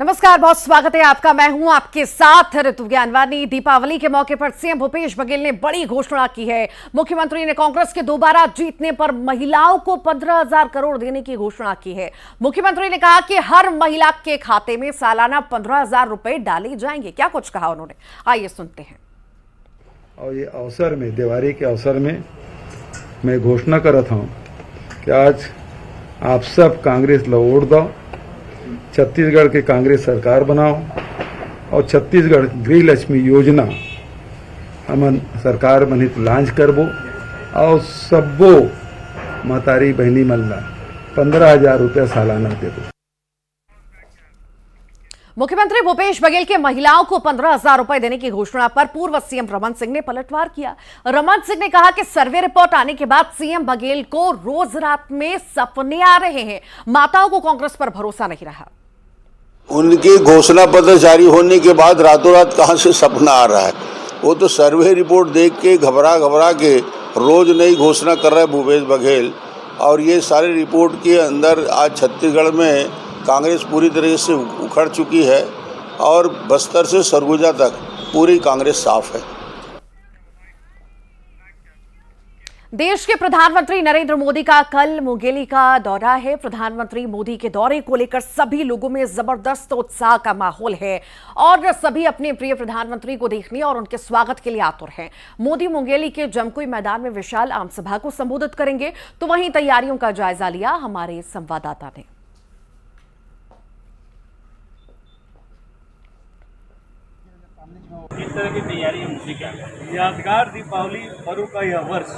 नमस्कार, बहुत स्वागत है आपका। मैं हूं आपके साथ ऋतु ज्ञानवानी। दीपावली के मौके पर सीएम भूपेश बघेल ने बड़ी घोषणा की है। मुख्यमंत्री ने कांग्रेस के दोबारा जीतने पर महिलाओं को 15,000 करोड़ देने की घोषणा की है। मुख्यमंत्री ने कहा कि हर महिला के खाते में सालाना 15,000 रुपए डाले जाएंगे। क्या कुछ कहा उन्होंने, आइए सुनते हैं। और ये अवसर में, दिवाली के अवसर में मैं घोषणा कर रहा हूं कि आज आप सब कांग्रेस ला वोट दो, छत्तीसगढ़ की कांग्रेस सरकार बनाओ और छत्तीसगढ़ गृहलक्ष्मी योजना हमन सरकार बनित लॉन्च करबो और सबो मातारी बहनी मन ला 15,000 रुपया सालाना देबो। मुख्यमंत्री भूपेश बघेल के महिलाओं को 15,000 रुपए देने की घोषणा पर पूर्व सीएम रमन सिंह ने पलटवार किया। रमन सिंह ने कहा कि सर्वे रिपोर्ट आने के बाद सीएम बघेल को रोज रात में सपने आ रहे हैं। माताओं को कांग्रेस पर भरोसा नहीं रहा। उनकी घोषणा पत्र जारी होने के बाद रातों रात कहां से सपना आ रहा है। वो तो सर्वे रिपोर्ट देख के घबरा के रोज नई घोषणा कर रहा है भूपेश बघेल। और ये सारे रिपोर्ट के अंदर आज छत्तीसगढ़ में कांग्रेस पूरी तरह से उखड़ चुकी है और बस्तर से सरगुजा तक पूरी कांग्रेस साफ है। देश के प्रधानमंत्री नरेंद्र मोदी का कल मुंगेली का दौरा है। प्रधानमंत्री मोदी के दौरे को लेकर सभी लोगों में जबरदस्त उत्साह का माहौल है और सभी अपने प्रिय प्रधानमंत्री को देखने और उनके स्वागत के लिए आतुर हैं। मोदी मुंगेली के जमकुई मैदान में विशाल आम सभा को संबोधित करेंगे। तो वहीं तैयारियों का जायजा लिया हमारे संवाददाता ने। किस तरह की तैयारी है मुझे क्या यादगार दीपावली पर्व का यह वर्ष,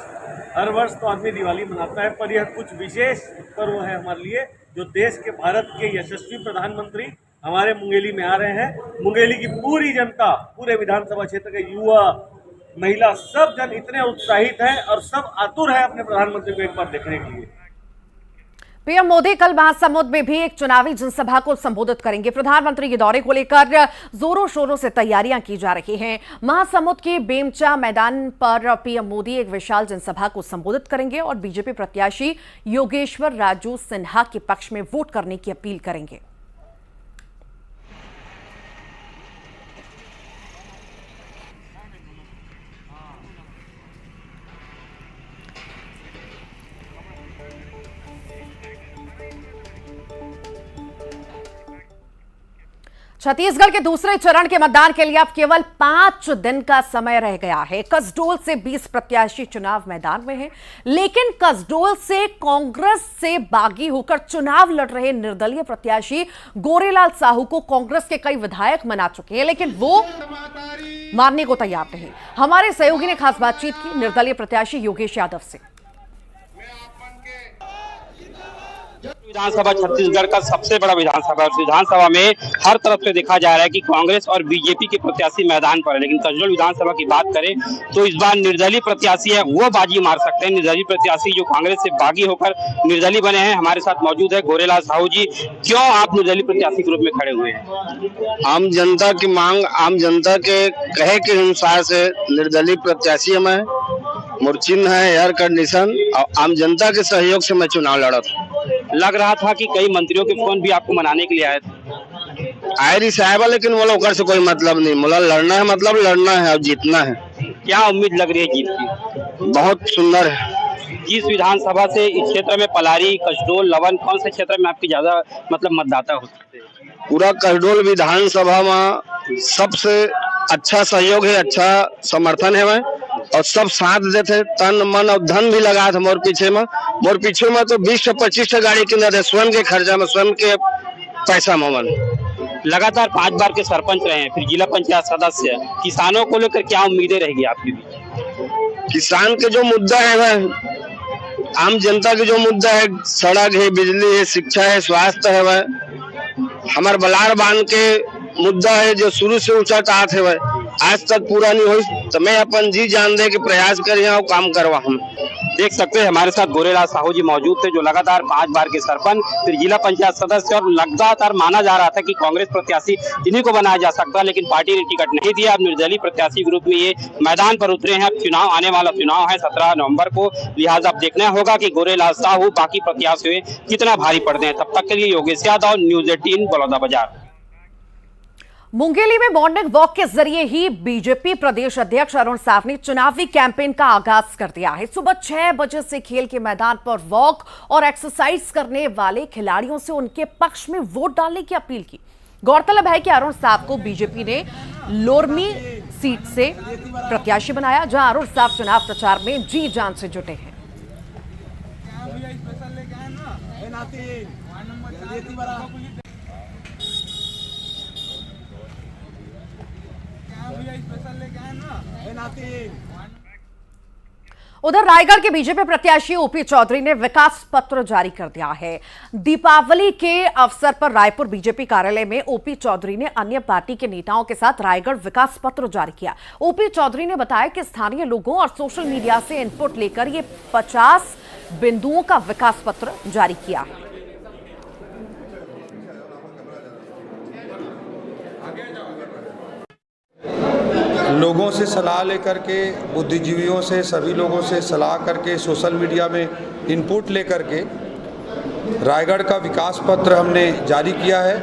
हर वर्ष तो आदमी दिवाली मनाता है, पर यह कुछ विशेष पर्व है हमारे लिए, जो देश के भारत के यशस्वी प्रधानमंत्री हमारे मुंगेली में आ रहे हैं। मुंगेली की पूरी जनता, पूरे विधानसभा क्षेत्र के युवा, महिला, सब जन इतने उत्साहित हैं और सब आतुर है अपने प्रधानमंत्री को एक बार देखने के लिए। पीएम मोदी कल महासमुंद में भी एक चुनावी जनसभा को संबोधित करेंगे। प्रधानमंत्री के दौरे को लेकर जोरों शोरों से तैयारियां की जा रही हैं। महासमुंद के बेमचा मैदान पर पीएम मोदी एक विशाल जनसभा को संबोधित करेंगे और बीजेपी प्रत्याशी योगेश्वर राजू सिन्हा के पक्ष में वोट करने की अपील करेंगे। छत्तीसगढ़ के दूसरे चरण के मतदान के लिए अब केवल 5 दिन का समय रह गया है। कसडोल से 20 प्रत्याशी चुनाव मैदान में हैं, लेकिन कसडोल से कांग्रेस से बागी होकर चुनाव लड़ रहे निर्दलीय प्रत्याशी गोरेलाल साहू को कांग्रेस के कई विधायक मना चुके हैं, लेकिन वो मानने को तैयार नहीं। हमारे सहयोगी ने खास बातचीत की निर्दलीय प्रत्याशी योगेश यादव से। विधानसभा छत्तीसगढ़ का सबसे बड़ा विधानसभा, विधानसभा में हर तरफ से देखा जा रहा है कि कांग्रेस और बीजेपी के प्रत्याशी मैदान पर है, लेकिन कसडोल विधानसभा की बात करें तो इस बार निर्दलीय प्रत्याशी है वो बाजी मार सकते हैं। निर्दलीय प्रत्याशी जो कांग्रेस से बागी होकर निर्दलीय बने हैं, हमारे साथ मौजूद है गोरेलाल साहू जी। क्यों आप निर्दलीय प्रत्याशी के रूप में खड़े हुए हैं? आम जनता की मांग, आम जनता के कहे के अनुसार से निर्दलीय प्रत्याशी में मुर्चिन है, एयर कंडीशन और आम जनता के सहयोग से मैं चुनाव लड़ा था। लग रहा था कि कई मंत्रियों के फोन भी आपको मनाने के लिए आए थे। आयरी साहब, लेकिन वो लोग से कोई मतलब नहीं, मोला लड़ना है, मतलब लड़ना है और जीतना है। क्या उम्मीद लग रही है जीत की? बहुत सुंदर है। जिस विधानसभा से इस क्षेत्र में पलारी, कसडोल, लवन, कौन से क्षेत्र में आपकी ज्यादा मतलब मतदाता हो सकते हैं? पूरा कसडोल विधानसभा में सबसे अच्छा सहयोग है, अच्छा समर्थन है और सब साथ देते, तन मन और धन भी लगा था मोर पीछे में तो 20 से 25 गाड़ी किन स्वयं के खर्चा में, स्वयं के पैसा में। लगातार 5 बार के सरपंच रहे हैं, फिर जिला पंचायत सदस्य, किसानों को लेकर क्या उम्मीदें रहेगी आपकी? किसान के जो मुद्दा है वह, आम जनता के जो मुद्दा है, सड़क है, बिजली है, शिक्षा है, स्वास्थ्य है, वह हमारे बलार बांध के मुद्दा है जो शुरू से ऊंचा टाट है, वह आज तक पूरा नहीं हुई। तो मैं अपन जी जान दे के प्रयास करिए और काम करवा। हम देख सकते हैं हमारे साथ गोरेलाल साहू जी मौजूद थे, जो लगातार 5 बार के सरपंच, फिर जिला पंचायत सदस्य, और लगातार माना जा रहा था कि कांग्रेस प्रत्याशी इन्हीं को बनाया जा सकता, लेकिन पार्टी ने टिकट नहीं दिया। अब निर्दलीय प्रत्याशी के रूप में ये मैदान पर उतरे हैं। अब चुनाव, आने वाला चुनाव है 17 नवंबर को, लिहाजा अब देखना होगा कि गोरेलाल साहू बाकी प्रत्याशियों कितना भारी पड़ते हैं। तब तक के लिए योगेश यादव, न्यूज़ 18, बलौदाबाजार। मुंगेली में मॉर्निंग वॉक के जरिए ही बीजेपी प्रदेश अध्यक्ष अरुण साव ने चुनावी कैंपेन का आगाज कर दिया है। सुबह 6 बजे से खेल के मैदान पर वॉक और एक्सरसाइज करने वाले खिलाड़ियों से उनके पक्ष में वोट डालने की अपील की। गौरतलब है कि अरुण साव को बीजेपी ने लोरमी सीट से प्रत्याशी बनाया, जहां अरुण साव चुनाव प्रचार में जी जान से जुटे हैं। उधर रायगढ़ के बीजेपी प्रत्याशी ओपी चौधरी ने विकास पत्र जारी कर दिया है। दीपावली के अवसर पर रायपुर बीजेपी कार्यालय में ओपी चौधरी ने अन्य पार्टी के नेताओं के साथ रायगढ़ विकास पत्र जारी किया। ओपी चौधरी ने बताया कि स्थानीय लोगों और सोशल मीडिया से इनपुट लेकर ये 50 बिंदुओं का विकास पत्र जारी किया है। लोगों से सलाह लेकर के, बुद्धिजीवियों से, सभी लोगों से सलाह करके, सोशल मीडिया में इनपुट लेकर के रायगढ़ का विकास पत्र हमने जारी किया है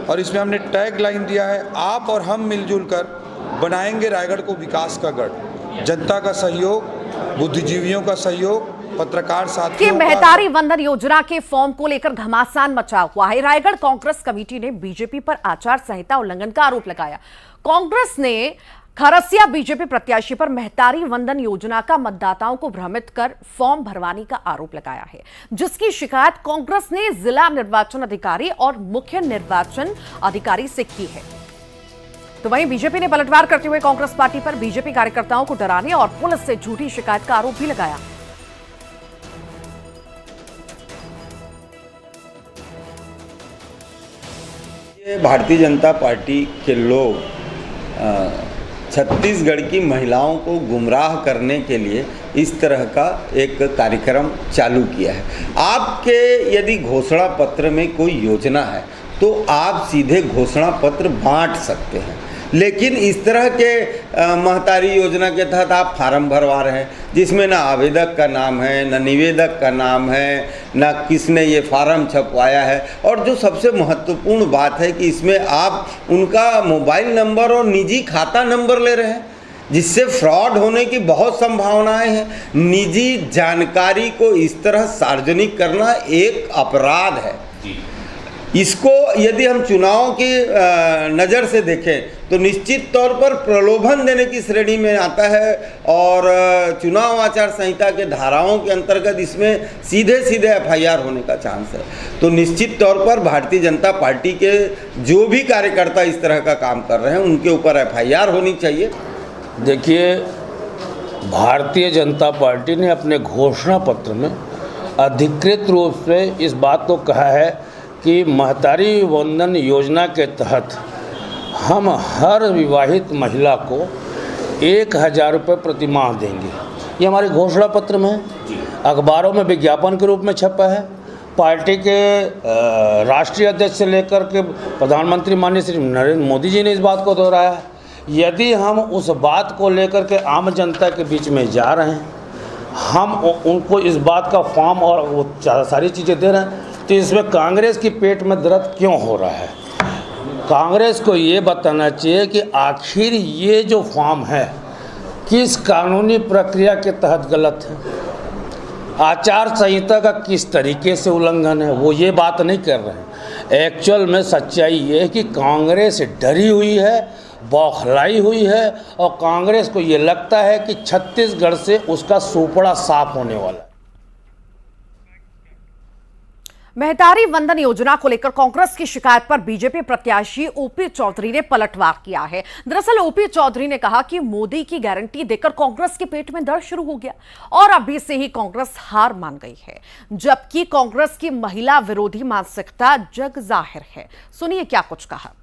और इसमें हमने टैग लाइन दिया है, आप और हम मिलजुल कर बनाएंगे रायगढ़ को विकास का गढ़। जनता का सहयोग, बुद्धिजीवियों का सहयोग, पत्रकार साथियों का महतारी वंदन योजना के फॉर्म को लेकर घमासान मचा हुआ है। रायगढ़ कांग्रेस कमेटी ने बीजेपी पर आचार संहिता उल्लंघन का आरोप लगाया। कांग्रेस ने खरसिया बीजेपी प्रत्याशी पर महतारी वंदन योजना का मतदाताओं को भ्रमित कर फॉर्म भरवाने का आरोप लगाया है, जिसकी शिकायत कांग्रेस ने जिला निर्वाचन अधिकारी और मुख्य निर्वाचन अधिकारी से की है। तो वहीं बीजेपी ने पलटवार करते हुए कांग्रेस पार्टी पर बीजेपी कार्यकर्ताओं को डराने और पुलिस से झूठी शिकायत का आरोप भी लगाया। भारतीय जनता पार्टी के लोग छत्तीसगढ़ की महिलाओं को गुमराह करने के लिए इस तरह का एक कार्यक्रम चालू किया है। आपके यदि घोषणा पत्र में कोई योजना है तो आप सीधे घोषणा पत्र बांट सकते हैं, लेकिन इस तरह के महतारी योजना के तहत आप फार्म भरवा रहे हैं जिसमें ना आवेदक का नाम है, ना निवेदक का नाम है, ना किसने ये फार्म छपवाया है। और जो सबसे महत्वपूर्ण बात है कि इसमें आप उनका मोबाइल नंबर और निजी खाता नंबर ले रहे हैं, जिससे फ्रॉड होने की बहुत संभावनाएं हैं। निजी जानकारी को इस तरह सार्वजनिक करना एक अपराध है। इसको यदि हम चुनाव की नज़र से देखें तो निश्चित तौर पर प्रलोभन देने की श्रेणी में आता है और चुनाव आचार संहिता के धाराओं के अंतर्गत इसमें सीधे सीधे FIR होने का चांस है। तो निश्चित तौर पर भारतीय जनता पार्टी के जो भी कार्यकर्ता इस तरह का काम कर रहे हैं उनके ऊपर FIR होनी चाहिए। देखिए, भारतीय जनता पार्टी ने अपने घोषणा पत्र में अधिकृत रूप से इस बात को कहा है कि महतारी वंदन योजना के तहत हम हर विवाहित महिला को 1000 रुपये प्रति माह देंगे। ये हमारे घोषणा पत्र में है, अखबारों में विज्ञापन के रूप में छपा है। पार्टी के राष्ट्रीय अध्यक्ष से लेकर के प्रधानमंत्री माननीय श्री नरेंद्र मोदी जी ने इस बात को दोहराया है। यदि हम उस बात को लेकर के आम जनता के बीच में जा रहे हैं, हम उनको इस बात का फॉर्म और वो सारी चीज़ें दे रहे हैं, तो इसमें कांग्रेस की पेट में दर्द क्यों हो रहा है? कांग्रेस को ये बताना चाहिए कि आखिर ये जो फॉर्म है किस कानूनी प्रक्रिया के तहत गलत है, आचार संहिता का किस तरीके से उल्लंघन है, वो ये बात नहीं कर रहे हैं। एक्चुअल में सच्चाई ये है कि कांग्रेस डरी हुई है, बौखलाई हुई है और कांग्रेस को ये लगता है कि छत्तीसगढ़ से उसका सुपड़ा साफ होने वाला है। महतारी वंदन योजना को लेकर कांग्रेस की शिकायत पर बीजेपी प्रत्याशी ओपी चौधरी ने पलटवार किया है। दरअसल ओपी चौधरी ने कहा कि मोदी की गारंटी देकर कांग्रेस के पेट में दर्द शुरू हो गया और अभी से ही कांग्रेस हार मान गई है, जबकि कांग्रेस की महिला विरोधी मानसिकता जग जाहिर है। सुनिए क्या कुछ कहा।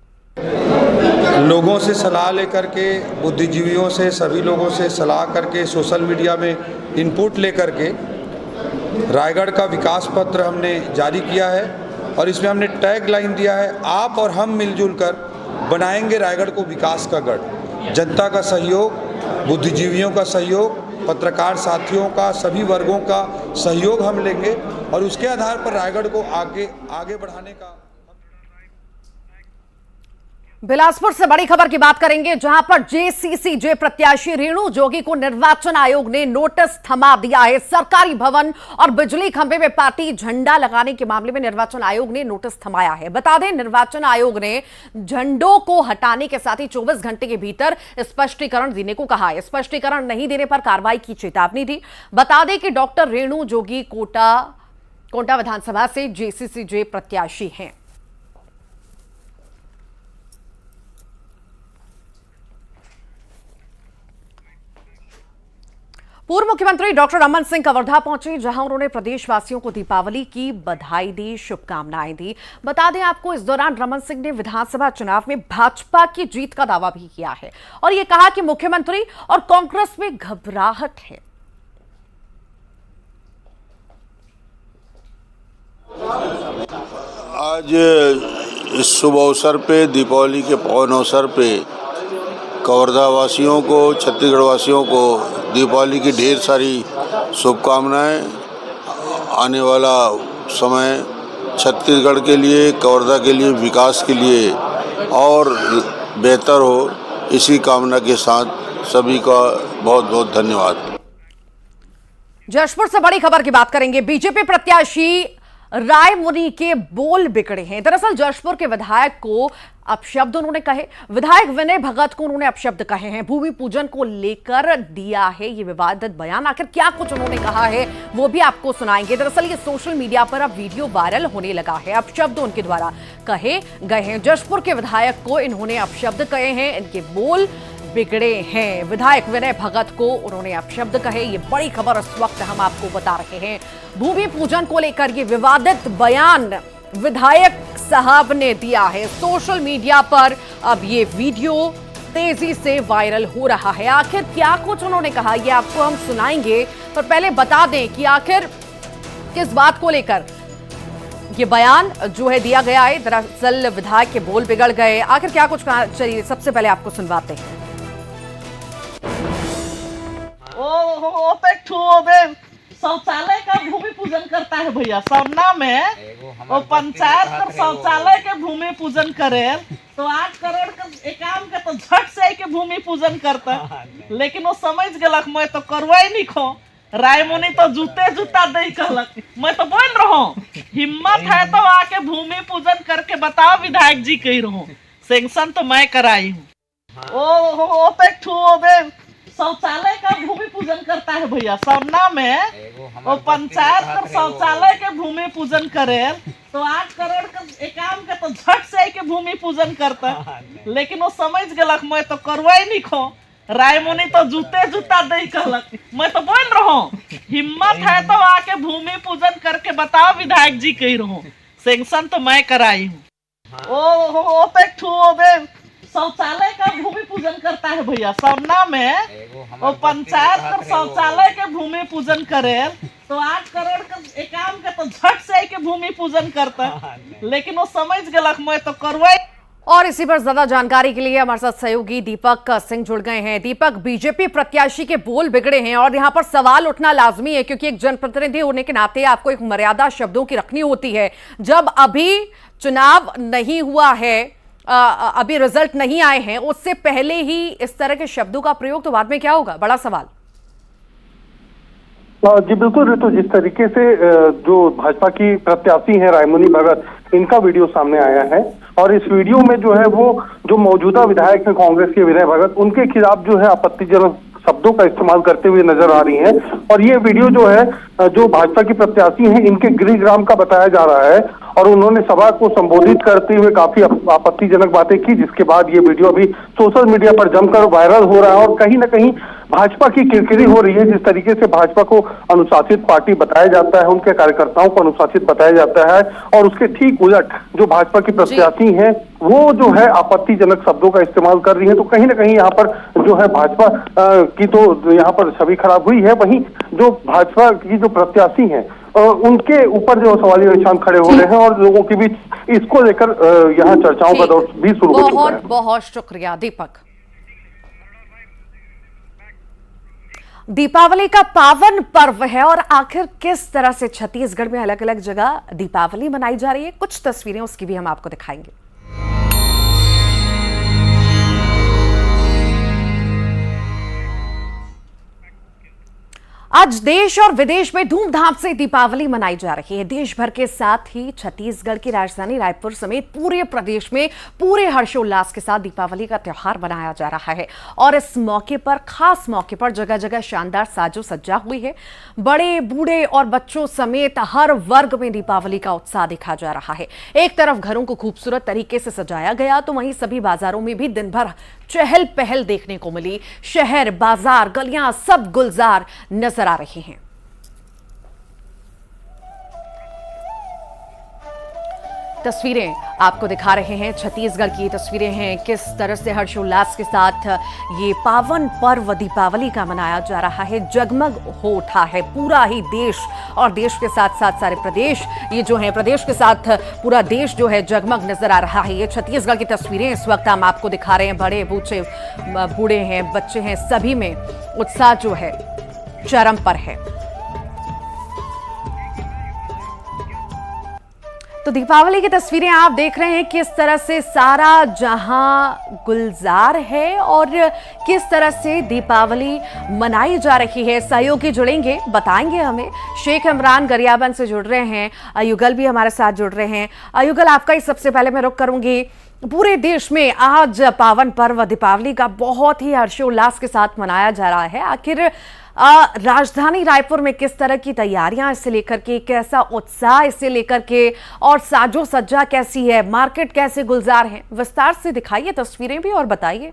लोगों से सलाह लेकर के, बुद्धिजीवियों से, सभी लोगों से सलाह करके, सोशल मीडिया में इनपुट लेकर के रायगढ़ का विकास पत्र हमने जारी किया है और इसमें हमने टैग लाइन दिया है, आप और हम मिलजुल कर बनाएंगे रायगढ़ को विकास का गढ़। जनता का सहयोग, बुद्धिजीवियों का सहयोग, पत्रकार साथियों का, सभी वर्गों का सहयोग हम लेंगे और उसके आधार पर रायगढ़ को आगे बढ़ाने का बिलासपुर से बड़ी खबर की बात करेंगे, जहां पर जेसीसीजे प्रत्याशी रेणु जोगी को निर्वाचन आयोग ने नोटिस थमा दिया है। सरकारी भवन और बिजली खंभे में पार्टी झंडा लगाने के मामले में निर्वाचन आयोग ने नोटिस थमाया है। बता दें, निर्वाचन आयोग ने झंडों को हटाने के साथ ही 24 घंटे के भीतर स्पष्टीकरण देने को कहा है। स्पष्टीकरण नहीं देने पर कार्रवाई की चेतावनी दी। बता दें कि डॉक्टर रेणु जोगी कोटा विधानसभा से जेसीसीजे प्रत्याशी हैं। पूर्व मुख्यमंत्री डॉक्टर रमन सिंह कवर्धा पहुंचे, जहां उन्होंने प्रदेशवासियों को दीपावली की बधाई दी, शुभकामनाएं दी। बता दें आपको, इस दौरान रमन सिंह ने विधानसभा चुनाव में भाजपा की जीत का दावा भी किया है और यह कहा कि मुख्यमंत्री और कांग्रेस में घबराहट है। आज इस शुभ अवसर पे, दीपावली के पावन अवसर पे कवर्धा वासियों को, छत्तीसगढ़ वासियों को दीपावली की ढेर सारी शुभकामनाएं। आने वाला समय छत्तीसगढ़ के लिए, कवर्धा के लिए, विकास के लिए और बेहतर हो, इसी कामना के साथ सभी का बहुत बहुत धन्यवाद। जशपुर से बड़ी खबर की बात करेंगे। बीजेपी प्रत्याशी रायमुनि के बोल बिगड़े हैं। दरअसल जशपुर के विधायक को अपशब्द उन्होंने कहे। विधायक विनय भगत को उन्होंने अपशब्द कहे हैं। भूमि पूजन को लेकर दिया है ये विवादित बयान। आखिर क्या कुछ उन्होंने कहा है वो भी आपको सुनाएंगे। दरअसल ये सोशल मीडिया पर अब वीडियो वायरल होने लगा है। अपशब्द उनके द्वारा कहे गए हैं। जशपुर के विधायक को इन्होंने अपशब्द कहे हैं, इनके बोल बिगड़े हैं। विधायक विनय भगत को उन्होंने अपशब्द कहे। ये बड़ी खबर इस वक्त हम आपको बता रहे हैं। भूमि पूजन को लेकर ये विवादित बयान विधायक साहब ने दिया है। सोशल मीडिया पर अब ये वीडियो तेजी से वायरल हो रहा है। आखिर क्या कुछ उन्होंने कहा ये आपको हम सुनाएंगे, पर पहले बता दें कि आखिर किस बात को लेकर ये बयान जो है दिया गया है। दरअसल विधायक के बोल बिगड़ गए, आखिर क्या कुछ कहा, चलिए सबसे पहले आपको सुनवाते हैं। शौचालय का भूमि पूजन करता है भैया सरना में, और पंचायत कर शौचालय के भूमि पूजन करे तो 8 करोड़ का एकाम के तो झट से के भूमि पूजन करता, लेकिन वो समझ गलक मैं तो करवाई नहीं खो। रायमुनि तो जूते जूता दे कहलक, मैं तो बोल रहा हूँ हिम्मत है तो आके भूमि पूजन करके बताओ विधायक जी कही रहूं, सेंक्शन तो मैं कराई हूँ। शौचालय का भूमि पूजन करता है भैया सरना में, और पंचायत कर शौचालय के भूमि पूजन करे तो 8 करोड़ का एकाम के तो झट से के भूमि पूजन करता, लेकिन वो समझ गलक मैं तो करवाई नहीं खो। रायमुनि तो जूते जूता दे कहलक, मैं तो बोल रहा हूँ हिम्मत है तो आके भूमि पूजन करके बताओ विधायक जी कही रहूं, सेंक्शन तो मैं कराई हूँ। शौचालय का भूमि पूजन करता है भैया सरना में, और पंचायत कर शौचालय के भूमि पूजन करे तो 8 करोड़ का एकाम के तो झट से के भूमि पूजन करता, लेकिन वो समझ गलक मैं तो करवाई। और इसी पर ज्यादा जानकारी के लिए हमारे साथ सहयोगी दीपक सिंह जुड़ गए हैं। दीपक, बीजेपी प्रत्याशी के बोल बिगड़े हैं और यहाँ पर सवाल उठना लाजमी है, क्योंकि एक जनप्रतिनिधि होने के नाते आपको एक मर्यादा शब्दों की रखनी होती है। जब अभी चुनाव नहीं हुआ है, अभी रिजल्ट नहीं आए हैं, उससे पहले ही इस तरह के शब्दों का प्रयोग, तो बाद में क्या होगा? बड़ा सवाल। जी बिल्कुल ऋतु, जिस तरीके से जो भाजपा की प्रत्याशी हैं रायमुनि भगत, इनका वीडियो सामने आया है और इस वीडियो में जो है वो जो मौजूदा विधायक हैं कांग्रेस के विनय भगत, उनके खिलाफ जो है आपत्तिजनक शब्दों का इस्तेमाल करते हुए नजर आ रही हैं। और ये वीडियो जो है जो भाजपा की प्रत्याशी हैं इनके गृहग्राम का बताया जा रहा है और उन्होंने सभा को संबोधित करते हुए काफी आपत्तिजनक बातें की, जिसके बाद ये वीडियो अभी सोशल मीडिया पर जमकर वायरल हो रहा है और कहीं ना कहीं भाजपा की किरकिरी हो रही है। जिस तरीके से भाजपा को अनुशासित पार्टी बताया जाता है, उनके कार्यकर्ताओं को अनुशासित बताया जाता है, और उसके ठीक उलट जो भाजपा की प्रत्याशी हैं वो जो है आपत्तिजनक शब्दों का इस्तेमाल कर रही है। तो कहीं ना कहीं यहाँ पर जो है भाजपा की तो यहाँ पर छवि खराब हुई है, वहीं जो भाजपा की जो प्रत्याशी हैं उनके ऊपर जो सवालिया निशान खड़े हो रहे हैं और लोगों के बीच इसको लेकर यहाँ चर्चाओं का दौर भी शुरू हो चुका है। बहुत बहुत शुक्रिया दीपक। दीपावली का पावन पर्व है और आखिर किस तरह से छत्तीसगढ़ में अलग अलग जगह दीपावली मनाई जा रही है, कुछ तस्वीरें उसकी भी हम आपको दिखाएंगे। आज देश और विदेश में धूमधाम से दीपावली मनाई जा रही है। देश भर के साथ ही छत्तीसगढ़ की राजधानी रायपुर समेत पूरे प्रदेश में पूरे हर्षोल्लास के साथ दीपावली का त्योहार मनाया जा रहा है और इस मौके पर, खास मौके पर जगह जगह शानदार साजो सज्जा हुई है। बड़े बूढ़े और बच्चों समेत हर वर्ग में दीपावली का उत्साह देखा जा रहा है। एक तरफ घरों को खूबसूरत तरीके से सजाया गया तो वहीं सभी बाजारों में भी दिन भर चहल पहल देखने को मिली। शहर, बाजार, गलियां सब गुलजार नजर आ रही हैं। तस्वीरें आपको दिखा रहे हैं, छत्तीसगढ़ की तस्वीरें हैं। किस तरह से हर्षोल्लास के साथ ये पावन पर्व दीपावली का मनाया जा रहा है। जगमग हो उठा है पूरा ही देश और देश के साथ साथ सारे प्रदेश, ये जो है प्रदेश के साथ पूरा देश जो है जगमग नजर आ रहा है। ये छत्तीसगढ़ की तस्वीरें इस वक्त हम आपको दिखा रहे हैं। बड़े बूढ़े हैं, बच्चे हैं, सभी में उत्साह जो है चरम पर है। तो दीपावली की तस्वीरें आप देख रहे हैं, किस तरह से सारा जहां गुलजार है और किस तरह से दीपावली मनाई जा रही है। सहयोगी जुड़ेंगे, बताएंगे हमें। शेख इमरान गरियाबंद से जुड़ रहे हैं, अयुगल भी हमारे साथ जुड़ रहे हैं। अयुगल, आपका ही सबसे पहले मैं रुख करूंगी। पूरे देश में आज पावन पर्व दीपावली का बहुत ही हर्षोल्लास के साथ मनाया जा रहा है। आखिर राजधानी रायपुर में किस तरह की तैयारियां इसे लेकर के, कैसा उत्साह इसे लेकर के और साजो सज्जा कैसी है, मार्केट कैसे गुलजार है, विस्तार से दिखाइए तस्वीरें भी और बताइए।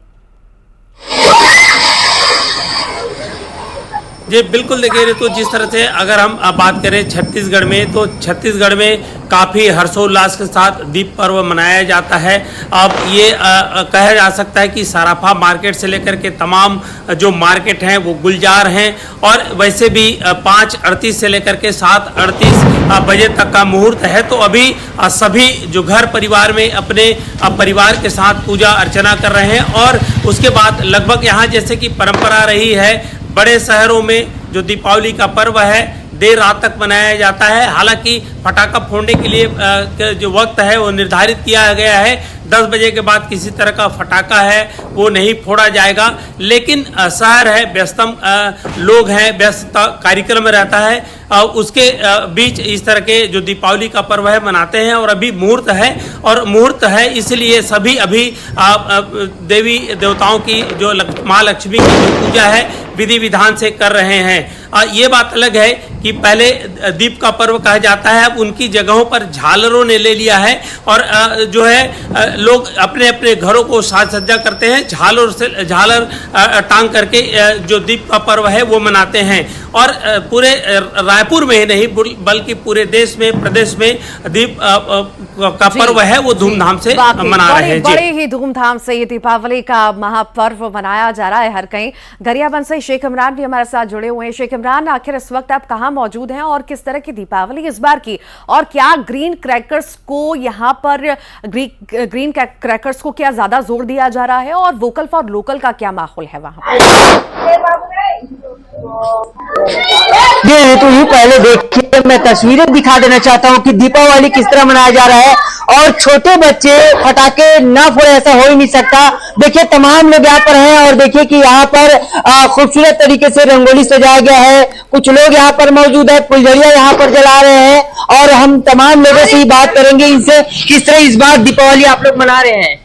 जी बिल्कुल, देखिए तो जिस तरह से अगर हम बात करें छत्तीसगढ़ में, तो छत्तीसगढ़ में काफ़ी हर्षोल्लास के साथ दीप पर्व मनाया जाता है। अब ये कहा जा सकता है कि सराफा मार्केट से लेकर के तमाम जो मार्केट हैं वो गुलजार हैं और वैसे भी 5:38 से लेकर के 7:38 बजे तक का मुहूर्त है। तो अभी सभी जो घर परिवार में अपने परिवार के साथ पूजा अर्चना कर रहे हैं और उसके बाद लगभग यहाँ जैसे कि परंपरा रही है, बड़े शहरों में जो दीपावली का पर्व है देर रात तक मनाया जाता है। हालांकि पटाखा फोड़ने के लिए जो वक्त है वो निर्धारित किया गया है, 10 बजे के बाद किसी तरह का फटाखा है वो नहीं फोड़ा जाएगा। लेकिन शहर है, व्यस्तम लोग हैं, व्यस्त कार्यक्रम रहता है, उसके बीच इस तरह के जो दीपावली का पर्व है मनाते हैं। और अभी मुहूर्त है और मुहूर्त है इसलिए सभी अभी देवी देवताओं की जो माँ लक्ष्मी की जो पूजा है विधि विधान से कर रहे हैं। ये बात अलग है कि पहले दीप का पर्व कहा जाता है, अब उनकी जगहों पर झालरों ने ले लिया है और जो है लोग अपने अपने घरों को साज सज्जा करते हैं, झालर टांग करके जो दीप का पर्व है वो मनाते हैं। और पूरे रायपुर में ही नहीं बल्कि पूरे देश में, प्रदेश में दीप का पर्व है वो धूमधाम से मना रहे हैं। बड़े ही धूमधाम से ये दीपावली का महापर्व मनाया जा रहा है हर कहीं। गरियाबंद से शेख इमरान भी हमारे साथ जुड़े हुए हैं। शेख इमरान, आखिर इस वक्त आप कहां मौजूद हैं और किस तरह की दीपावली इस बार की, और क्या ग्रीन क्रैकर्स को यहाँ पर ग्रीन क्रैकर्स को क्या ज्यादा जोर दिया जा रहा है और वोकल फॉर लोकल का क्या माहौल है वहां? ये तो यूं पहले देखिए, मैं तस्वीरें दिखा देना चाहता हूँ कि दीपावली किस तरह मनाया जा रहा है और छोटे बच्चे पटाखे ना फोड़े ऐसा हो ही नहीं सकता। देखिए तमाम लोग यहाँ पर हैं और देखिए कि यहाँ पर खूबसूरत तरीके से रंगोली सजाया गया है। कुछ लोग यहाँ पर मौजूद है, फुलझड़ियां यहाँ पर जला रहे हैं और हम तमाम लोगों से ही बात करेंगे इनसे किस तरह इस बार दीपावली आप लोग मना रहे हैं।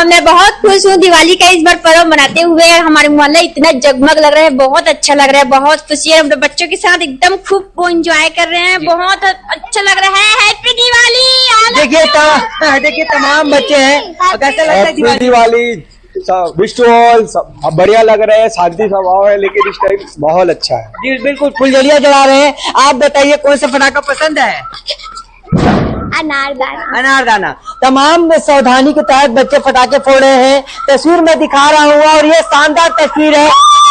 मैं बहुत खुश हूँ दिवाली का इस बार पर्व मनाते हुए। हमारे मोहल्ला इतना जगमग लग रहा है, बहुत अच्छा लग रहा है, बहुत खुशी है। हम बच्चों के साथ एकदम खूब वो एंजॉय कर रहे हैं, बहुत अच्छा लग रहा है। हैप्पी दिवाली। देखिए तमाम बच्चे हैं, कैसा लगता है दिवाली? विश टू ऑल, बढ़िया लग रहा है, शांति स्वभाव है, लेकिन इस टाइम माहौल अच्छा है। जी बिल्कुल, फुलझड़ियां जला रहे हैं। आप बताइए कौन सा पटाखा पसंद है? अनारदाना। तमाम सावधानी के तहत बच्चे पटाखे फोड़ रहे हैं। तस्वीर में दिखा रहा हूँ और ये शानदार तस्वीर है।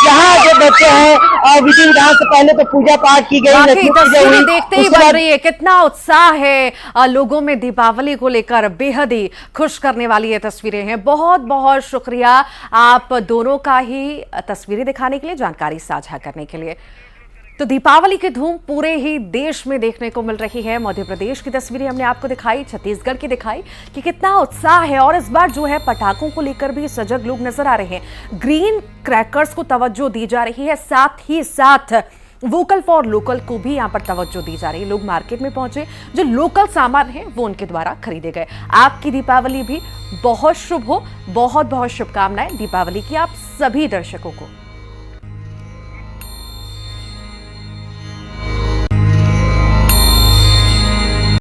यहाँ जो बच्चे हैं और विधि विधान से पहले तो पूजा पाठ की गई, तस्वीरें देखते ही बढ़ रही है, कितना उत्साह है लोगों में दीपावली को लेकर। बेहद ही खुश करने वाली ये तस्वीरें हैं। बहुत बहुत शुक्रिया आप दोनों का ही तस्वीरें दिखाने के लिए, जानकारी साझा करने के लिए। तो दीपावली की धूम पूरे ही देश में देखने को मिल रही है। मध्य प्रदेश की तस्वीरें हमने आपको दिखाई, छत्तीसगढ़ की दिखाई कि कितना उत्साह है और इस बार जो है पटाखों को लेकर भी सजग लोग नजर आ रहे हैं। ग्रीन क्रैकर्स को तवज्जो दी जा रही है, साथ ही साथ वोकल फॉर लोकल को भी यहाँ पर तवज्जो दी जा रही है। लोग मार्केट में पहुंचे, जो लोकल सामान है वो उनके द्वारा खरीदे गए। आपकी दीपावली भी बहुत शुभ हो, बहुत बहुत शुभकामनाएं दीपावली की आप सभी दर्शकों को।